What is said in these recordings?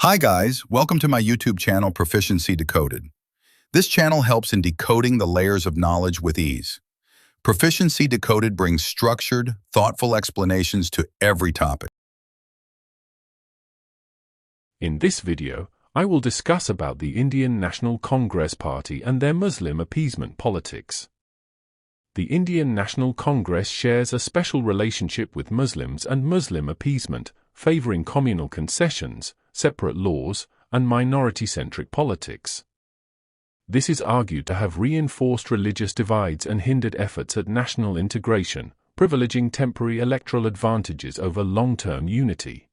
Hi guys, welcome to my YouTube channel Proficiency Decoded. This channel helps in decoding the layers of knowledge with ease. Proficiency Decoded brings structured, thoughtful explanations to every topic. In this video, I will discuss about the Indian National Congress Party and their Muslim appeasement politics. The Indian National Congress shares a special relationship with Muslims and Muslim appeasement, favoring communal concessions, separate laws, and minority-centric politics. This is argued to have reinforced religious divides and hindered efforts at national integration, privileging temporary electoral advantages over long-term unity.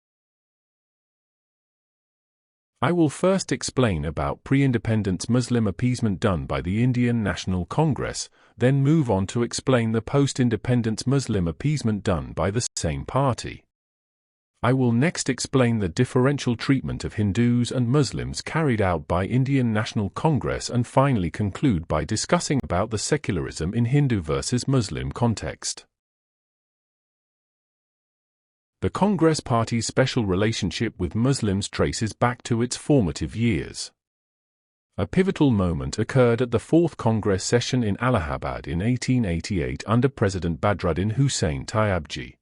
I will first explain about pre-independence Muslim appeasement done by the Indian National Congress, then move on to explain the post-independence Muslim appeasement done by the same party. I will next explain the differential treatment of Hindus and Muslims carried out by Indian National Congress and finally conclude by discussing about the secularism in Hindu versus Muslim context. The Congress Party's special relationship with Muslims traces back to its formative years. A pivotal moment occurred at the Fourth Congress session in Allahabad in 1888 under President Badruddin Hussain Tayabji.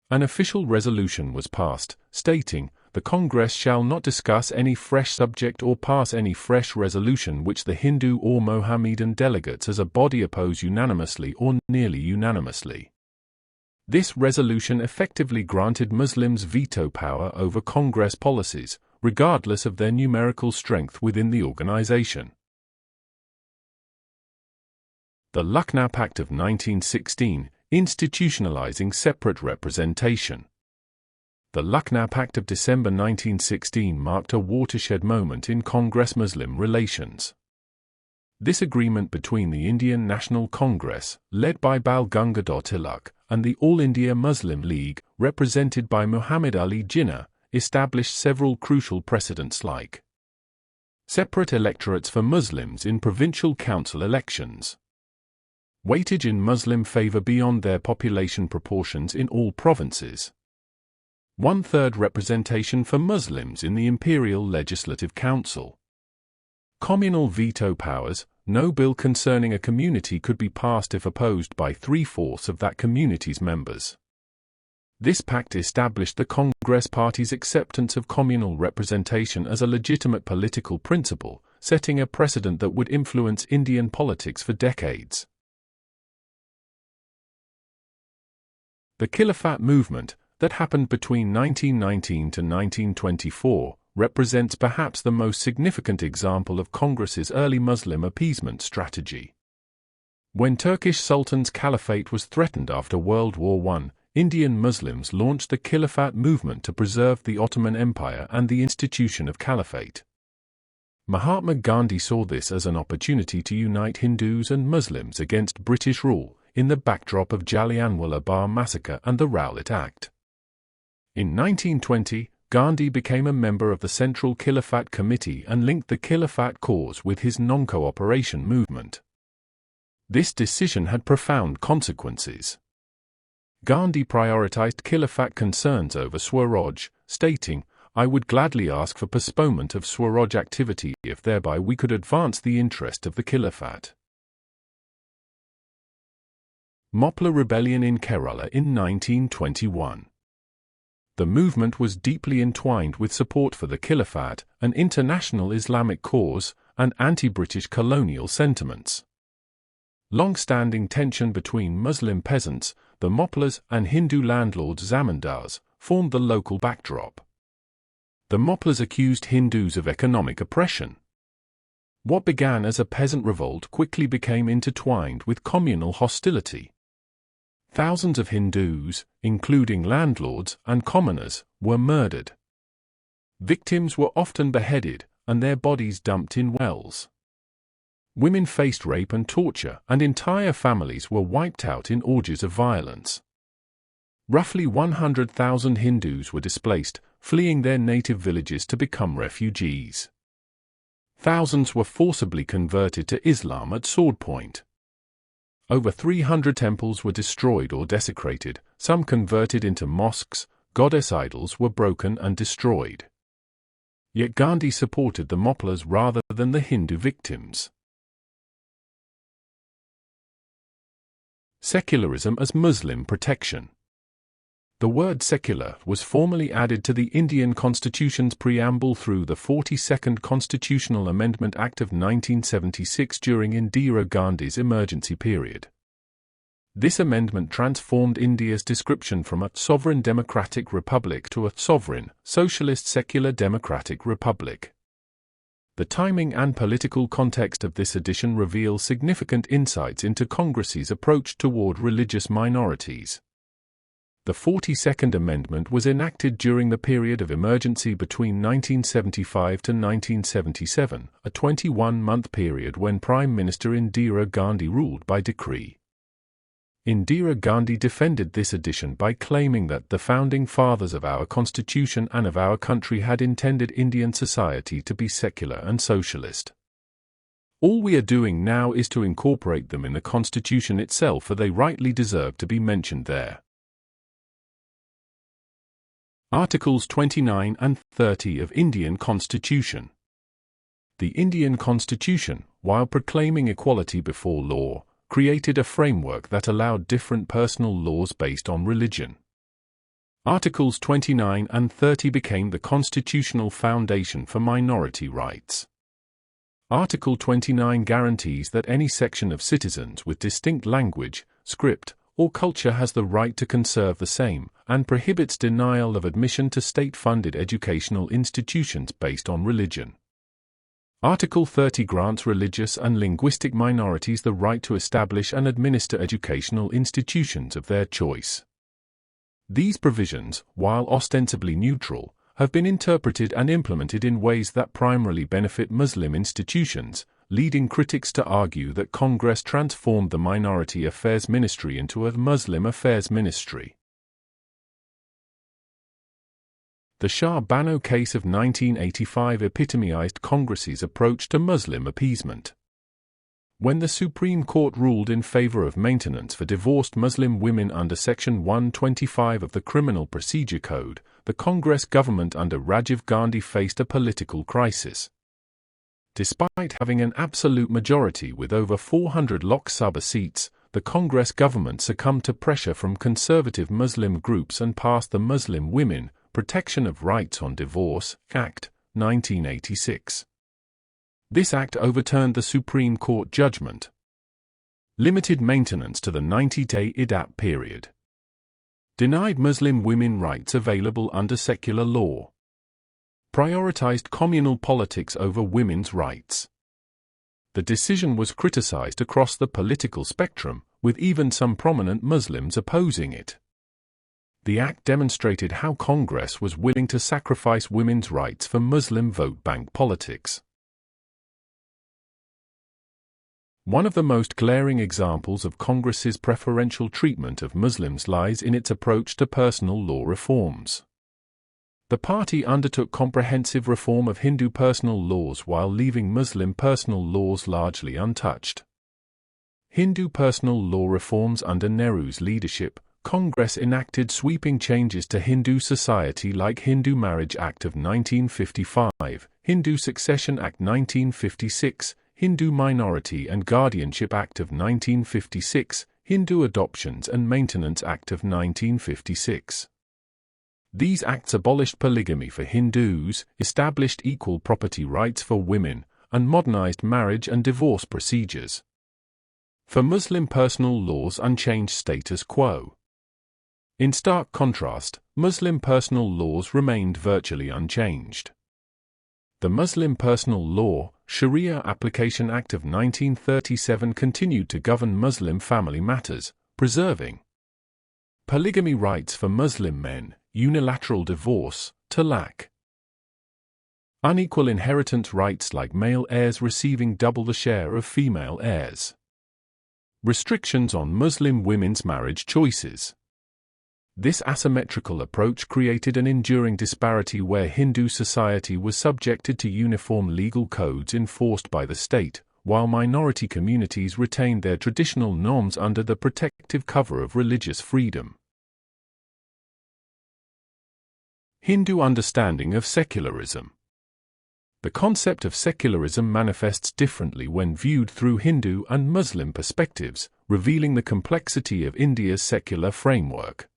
An official resolution was passed, stating, "The Congress shall not discuss any fresh subject or pass any fresh resolution which the Hindu or Mohammedan delegates as a body oppose unanimously or nearly unanimously." This resolution effectively granted Muslims veto power over Congress policies, regardless of their numerical strength within the organization. The Lucknow Pact of 1916, institutionalizing separate representation. The Lucknow Pact of December 1916 marked a watershed moment in Congress-Muslim relations. This agreement between the Indian National Congress, led by Bal Gangadhar Tilak, and the All India Muslim League, represented by Muhammad Ali Jinnah, established several crucial precedents like separate electorates for Muslims in provincial council elections, weightage in Muslim favor beyond their population proportions in all provinces, 1/3 representation for Muslims in the Imperial Legislative Council, communal veto powers. No bill concerning a community could be passed if opposed by 3/4 of that community's members. This pact established the Congress Party's acceptance of communal representation as a legitimate political principle, setting a precedent that would influence Indian politics for decades. The Khilafat movement, that happened between 1919 to 1924, represents perhaps the most significant example of Congress's early Muslim appeasement strategy. When Turkish Sultan's caliphate was threatened after World War I, Indian Muslims launched the Khilafat movement to preserve the Ottoman Empire and the institution of caliphate. Mahatma Gandhi saw this as an opportunity to unite Hindus and Muslims against British rule, in the backdrop of Jallianwala Bagh massacre and the Rowlatt Act. In 1920, Gandhi became a member of the Central Khilafat Committee and linked the Khilafat cause with his non-cooperation movement. This decision had profound consequences. Gandhi prioritized Khilafat concerns over Swaraj, stating, "I would gladly ask for postponement of Swaraj activity if thereby we could advance the interest of the Khilafat." Moplah rebellion in Kerala in 1921. The movement was deeply entwined with support for the Khilafat, an international Islamic cause, and anti-British colonial sentiments. Long-standing tension between Muslim peasants, the Moplahs, and Hindu landlords zamindars, formed the local backdrop. The Moplahs accused Hindus of economic oppression. What began as a peasant revolt quickly became intertwined with communal hostility. Thousands of Hindus, including landlords and commoners, were murdered. Victims were often beheaded, and their bodies dumped in wells. Women faced rape and torture, and entire families were wiped out in orgies of violence. Roughly 100,000 Hindus were displaced, fleeing their native villages to become refugees. Thousands were forcibly converted to Islam at sword point. Over 300 temples were destroyed or desecrated, some converted into mosques, goddess idols were broken and destroyed. Yet Gandhi supported the Moplahs rather than the Hindu victims. Secularism as Muslim protection. The word secular was formally added to the Indian Constitution's preamble through the 42nd Constitutional Amendment Act of 1976 during Indira Gandhi's emergency period. This amendment transformed India's description from a sovereign democratic republic to a sovereign, socialist secular democratic republic. The timing and political context of this addition reveal significant insights into Congress's approach toward religious minorities. The 42nd Amendment was enacted during the period of emergency between 1975 to 1977, a 21-month period when Prime Minister Indira Gandhi ruled by decree. Indira Gandhi defended this addition by claiming that the founding fathers of our constitution and of our country had intended Indian society to be secular and socialist. All we are doing now is to incorporate them in the constitution itself, for they rightly deserve to be mentioned there. Articles 29 and 30 of Indian Constitution. The Indian Constitution, while proclaiming equality before law, created a framework that allowed different personal laws based on religion. Articles 29 and 30 became the constitutional foundation for minority rights. Article 29 guarantees that any section of citizens with distinct language, script, or culture has the right to conserve the same, and prohibits denial of admission to state-funded educational institutions based on religion. Article 30 grants religious and linguistic minorities the right to establish and administer educational institutions of their choice. These provisions, while ostensibly neutral, have been interpreted and implemented in ways that primarily benefit Muslim institutions, leading critics to argue that Congress transformed the Minority Affairs Ministry into a Muslim Affairs Ministry. The Shah Bano case of 1985 epitomized Congress's approach to Muslim appeasement. When the Supreme Court ruled in favor of maintenance for divorced Muslim women under Section 125 of the Criminal Procedure Code, the Congress government under Rajiv Gandhi faced a political crisis. Despite having an absolute majority with over 400 Lok Sabha seats, the Congress government succumbed to pressure from conservative Muslim groups and passed the Muslim Women, Protection of Rights on Divorce Act, 1986. This act overturned the Supreme Court judgment, limited maintenance to the 90-day IDAP period, denied Muslim women rights available under secular law, prioritized communal politics over women's rights. The decision was criticized across the political spectrum, with even some prominent Muslims opposing it. The act demonstrated how Congress was willing to sacrifice women's rights for Muslim vote bank politics. One of the most glaring examples of Congress's preferential treatment of Muslims lies in its approach to personal law reforms. The party undertook comprehensive reform of Hindu personal laws while leaving Muslim personal laws largely untouched. Hindu personal law reforms under Nehru's leadership, Congress enacted sweeping changes to Hindu society like Hindu Marriage Act of 1955, Hindu Succession Act 1956, Hindu Minority and Guardianship Act of 1956, Hindu Adoptions and Maintenance Act of 1956. These acts abolished polygamy for Hindus, established equal property rights for women, and modernized marriage and divorce procedures. For Muslim personal laws, unchanged status quo. In stark contrast, Muslim personal laws remained virtually unchanged. The Muslim Personal Law, Sharia Application Act of 1937 continued to govern Muslim family matters, preserving polygamy rights for Muslim men, unilateral divorce, talaq, unequal inheritance rights like male heirs receiving double the share of female heirs, restrictions on Muslim women's marriage choices. This asymmetrical approach created an enduring disparity where Hindu society was subjected to uniform legal codes enforced by the state, while minority communities retained their traditional norms under the protective cover of religious freedom. Hindu understanding of secularism. The concept of secularism manifests differently when viewed through Hindu and Muslim perspectives, revealing the complexity of India's secular framework.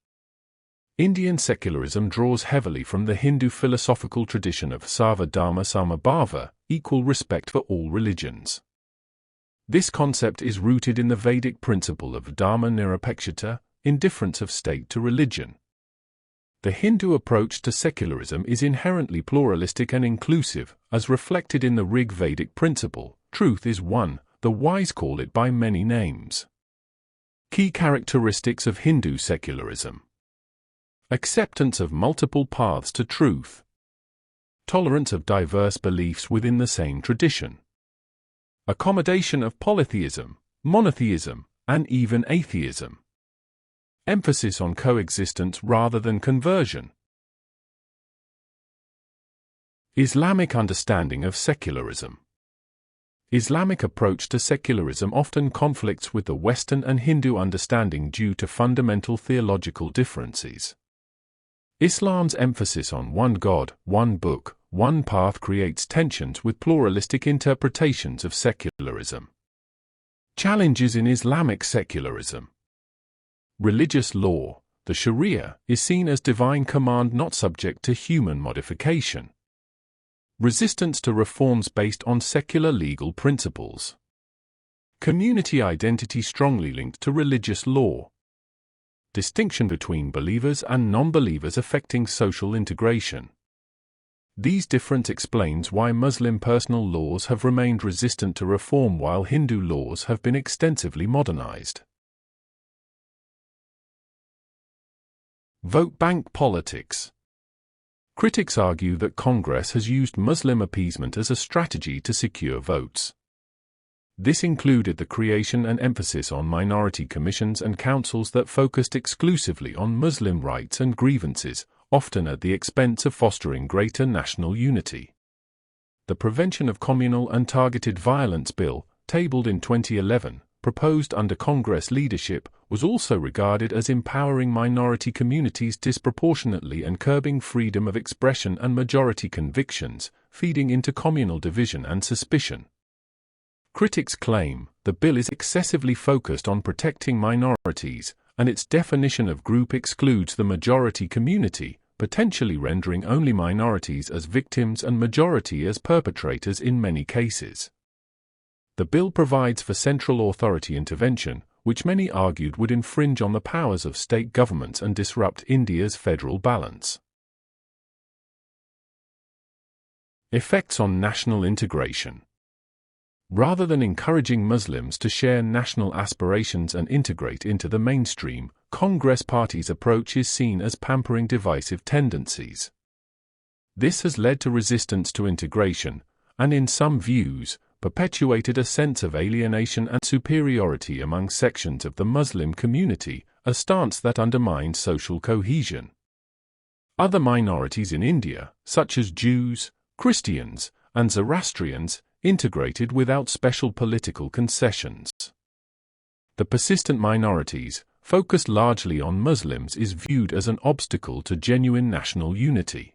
Indian secularism draws heavily from the Hindu philosophical tradition of Sarva Dharma Samabhava, equal respect for all religions. This concept is rooted in the Vedic principle of Dharma Nirapekshata, indifference of state to religion. The Hindu approach to secularism is inherently pluralistic and inclusive, as reflected in the Rig Vedic principle, truth is one, the wise call it by many names. Key characteristics of Hindu secularism: acceptance of multiple paths to truth, tolerance of diverse beliefs within the same tradition, accommodation of polytheism, monotheism, and even atheism, emphasis on coexistence rather than conversion. Islamic understanding of secularism. Islamic approach to secularism often conflicts with the Western and Hindu understanding due to fundamental theological differences. Islam's emphasis on one God, one book, one path creates tensions with pluralistic interpretations of secularism. Challenges in Islamic secularism. Religious law. The Sharia is seen as divine command not subject to human modification. Resistance to reforms based on secular legal principles. Community identity strongly linked to religious law. Distinction between believers and non-believers affecting social integration. These differences explains why Muslim personal laws have remained resistant to reform while Hindu laws have been extensively modernized. Vote bank politics. Critics argue that Congress has used Muslim appeasement as a strategy to secure votes. This included the creation and emphasis on minority commissions and councils that focused exclusively on Muslim rights and grievances, often at the expense of fostering greater national unity. The Prevention of Communal and Targeted Violence Bill, tabled in 2011, proposed under Congress leadership, was also regarded as empowering minority communities disproportionately and curbing freedom of expression and majority convictions, feeding into communal division and suspicion. Critics claim the bill is excessively focused on protecting minorities, and its definition of group excludes the majority community, potentially rendering only minorities as victims and majority as perpetrators in many cases. The bill provides for central authority intervention, which many argued would infringe on the powers of state governments and disrupt India's federal balance. Effects on national integration. Rather than encouraging Muslims to share national aspirations and integrate into the mainstream, Congress Party's approach is seen as pampering divisive tendencies. This has led to resistance to integration, and in some views, perpetuated a sense of alienation and superiority among sections of the Muslim community, a stance that undermines social cohesion. Other minorities in India, such as Jews, Christians, and Zoroastrians, integrated without special political concessions. The persistent minorities, focused largely on Muslims, is viewed as an obstacle to genuine national unity.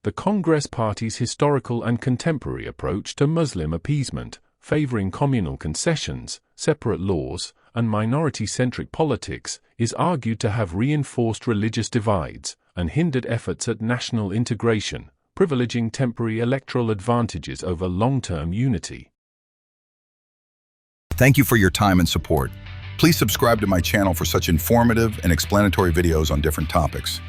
The Congress Party's historical and contemporary approach to Muslim appeasement, favoring communal concessions, separate laws, and minority-centric politics, is argued to have reinforced religious divides and hindered efforts at national integration, privileging temporary electoral advantages over long-term unity. Thank you for your time and support. Please subscribe to my channel for such informative and explanatory videos on different topics.